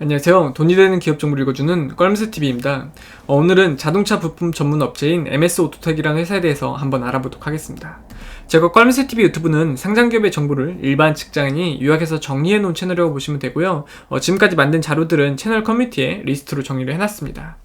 안녕하세요. 돈이 되는 기업 정보를 읽어주는 껄무스TV입니다. 오늘은 자동차 부품 전문 업체인 MS 오토텍이라는 회사에 대해서 한번 알아보도록 하겠습니다. 제가 껄무스TV 유튜브는 상장기업의 정보를 일반 직장인이 요약해서 정리해놓은 채널이라고 보시면 되고요. 지금까지 만든 자료들은 채널 커뮤니티에 리스트로 정리를 해놨습니다.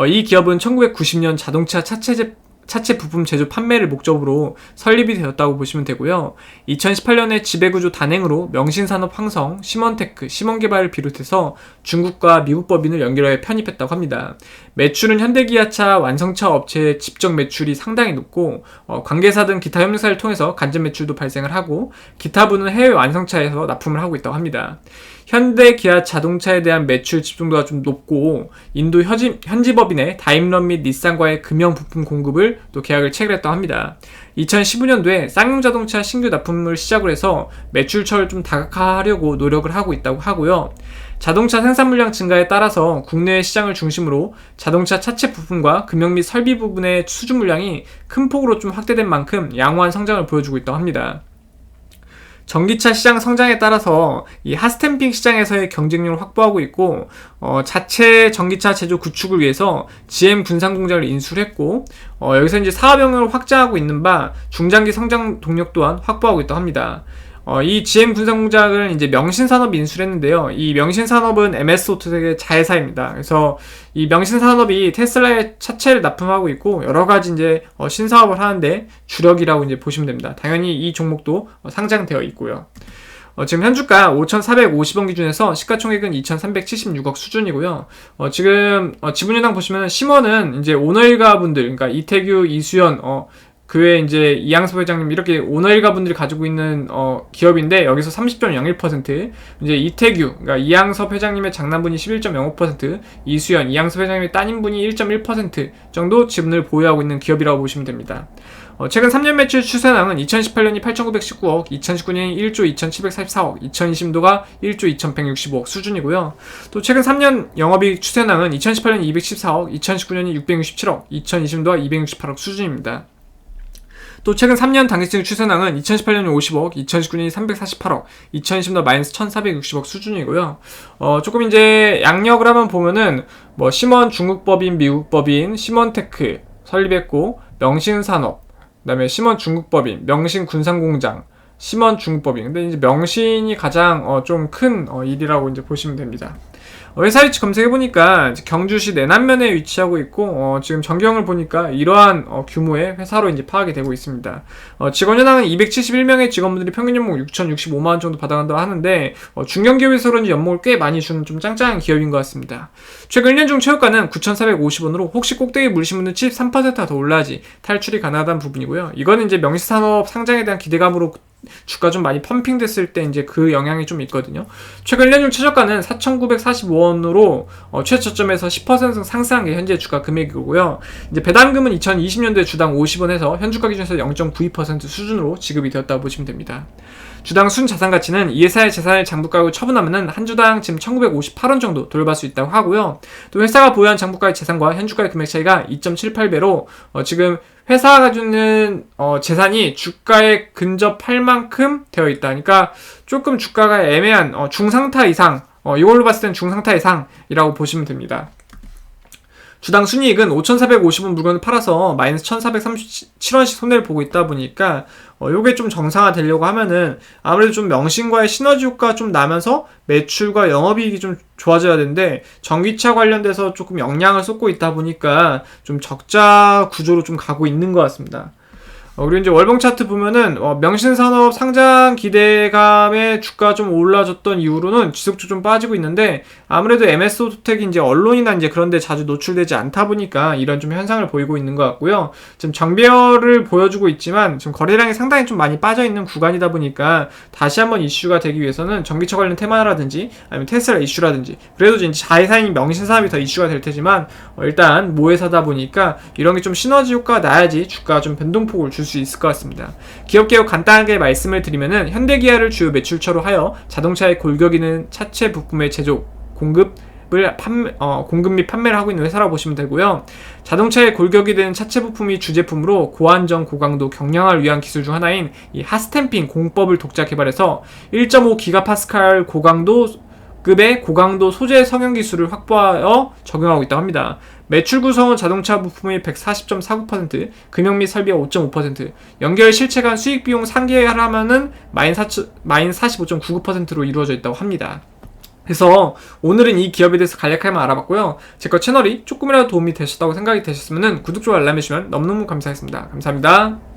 이 기업은 1990년 자동차 차체 부품 제조 판매를 목적으로 설립이 되었다고 보시면 되고요. 2018년에 지배구조 단행으로 명신산업 황성, 시먼테크, 시먼개발을 비롯해서 중국과 미국 법인을 연결하여 편입했다고 합니다. 매출은 현대기아차, 완성차 업체의 직접 매출이 상당히 높고 관계사 등 기타 협력사를 통해서 간접 매출도 발생을 하고 기타 부는 해외 완성차에서 납품을 하고 있다고 합니다. 현대, 기아 자동차에 대한 매출 집중도가 좀 높고 인도 현지 법인의 다임러 및 닛산과의 금형 부품 공급을 또 계약을 체결했다고 합니다. 2015년도에 쌍용 자동차 신규 납품을 시작으로 해서 매출처를 좀 다각화하려고 노력을 하고 있다고 하고요. 자동차 생산 물량 증가에 따라서 국내 시장을 중심으로 자동차 차체 부품과 금형 및 설비 부분의 수주 물량이 큰 폭으로 좀 확대된 만큼 양호한 성장을 보여주고 있다고 합니다. 전기차 시장 성장에 따라서 이 핫스탬핑 시장에서의 경쟁력을 확보하고 있고 자체 전기차 제조 구축을 위해서 GM 군산 공장을 인수를 했고 여기서 이제 사업 영역을 확장하고 있는 바 중장기 성장 동력 또한 확보하고 있다고 합니다. 이 GM 군산 공장을 이제 명신산업이 인수를 했는데요. 이 명신산업은 MS 오토텍의 자회사입니다. 그래서 이 명신산업이 테슬라의 차체를 납품하고 있고 여러 가지 이제 신사업을 하는데 주력이라고 이제 보시면 됩니다. 당연히 이 종목도 상장되어 있고요. 지금 현주가 5,450원 기준에서 시가총액은 2,376억 수준이고요. 지금 지분유당 보시면 심원은 이제 오너일가 분들, 그러니까 이태규, 이수연, 그 외에 이제 이양섭 회장님 이렇게 오너일가 분들이 가지고 있는 기업인데 여기서 30.01%, 이제 이태규, 그러니까 이양섭 회장님의 장남분이 11.05%, 이수연, 이양섭 회장님의 따님분이 1.1% 정도 지분을 보유하고 있는 기업이라고 보시면 됩니다. 최근 3년 매출 추세낭은 2018년이 8,919억, 2019년이 1조 2,744억, 2020년도가 1조 2,165억 수준이고요. 또 최근 3년 영업이익 추세낭은 2018년이 214억, 2019년이 667억, 2020년도가 268억 수준입니다. 또 최근 3년 당기증 추세낭은 2018년이 50억, 2019년이 348억, 2020년 마이너스 1460억 수준이고요. 조금 이제 양력을 한번 보면은 심원 중국 법인, 미국 법인, 시먼테크 설립했고, 명신산업, 그 다음에 심원 중국 법인, 명신 군산공장, 심원 중국 법인. 근데 이제 명신이 가장 좀 큰 일이라고 이제 보시면 됩니다. 회사 위치 검색해보니까 경주시 내남면에 위치하고 있고 지금 전경을 보니까 이러한 규모의 회사로 이제 파악이 되고 있습니다. 직원 현황은 271명의 직원분들이 평균 연봉 6,065만원 정도 받아간다고 하는데 중견기업에서 그런지 연봉을 꽤 많이 주는 좀 짱짱한 기업인 것 같습니다. 최근 1년 중 최고가는 9,450원으로 혹시 꼭대기 물리신 분은 73%가 더 올라야지 탈출이 가능하다는 부분이고요. 이거는 이제 명시산업 상장에 대한 기대감으로 주가 좀 많이 펌핑 됐을 때 이제 그 영향이 좀 있거든요. 최근 1년 중 최저가는 4,945원으로 최저점에서 10% 상승한 게 현재 주가 금액이고요. 이제 배당금은 2020년도에 주당 50원에서 현주가 기준에서 0.92% 수준으로 지급이 되었다고 보시면 됩니다. 주당 순자산 가치는 이 회사의 재산을 장부가로 처분하면은 한 주당 지금 1,958원 정도 돌려받을 수 있다고 하고요. 또 회사가 보유한 장부가의 재산과 현주가의 금액 차이가 2.78배로 지금 회사가 가지고 있는 재산이 주가에 근접할 만큼 되어 있다. 그러니까 조금 주가가 애매한 중상타 이상, 이걸로 봤을 땐 중상타 이상이라고 보시면 됩니다. 주당 순이익은 5,450원 물건을 팔아서 마이너스 1,437원씩 손해를 보고 있다 보니까 요게 좀 정상화 되려고 하면은 아무래도 좀 명신과의 시너지 효과가 좀 나면서 매출과 영업이익이 좀 좋아져야 되는데 전기차 관련돼서 조금 영향을 쏟고 있다 보니까 좀 적자 구조로 좀 가고 있는 것 같습니다. 그리고 이제 월봉 차트 보면은 명신산업 상장 기대감에 주가 좀 올라졌던 이후로는 지속적으로 좀 빠지고 있는데 아무래도 MS 오토텍이 이제 언론이나 이제 그런 데 자주 노출되지 않다 보니까 이런 좀 현상을 보이고 있는 것 같고요. 지금 정배열을 보여주고 있지만 지금 거래량이 상당히 좀 많이 빠져 있는 구간이다 보니까 다시 한번 이슈가 되기 위해서는 전기차 관련 테마라든지 아니면 테슬라 이슈라든지 그래도 이제 자회사인 명신산업이 더 이슈가 될 테지만 일단 모회사다 보니까 이런 게 좀 시너지 효과가 나야지 주가가 좀 변동폭을 줄 수 있을 것 같습니다. 기업 개요 간단하게 말씀을 드리면은 현대기아를 주요 매출처로 하여 자동차의 골격이는 차체 부품의 제조, 공급 및 판매를 하고 있는 회사라고 보시면 되고요. 자동차의 골격이 되는 차체 부품이 주제품으로 고안정, 고강도, 경량화를 위한 기술 중 하나인 이 핫스탬핑 공법을 독자 개발해서 1.5 기가파스칼 고강도 급의 고강도 소재 성형 기술을 확보하여 적용하고 있다고 합니다. 매출 구성은 자동차 부품이 140.49%, 금형 및 설비가 5.5%, 연결 실체 간 수익 비용 상계하라면은 마이너스 45.99%로 이루어져 있다고 합니다. 그래서 오늘은 이 기업에 대해서 간략하게만 알아봤고요. 제 거 채널이 조금이라도 도움이 되셨다고 생각이 되셨으면 구독, 좋아요, 알람 해주시면 너무너무 감사하겠습니다. 감사합니다.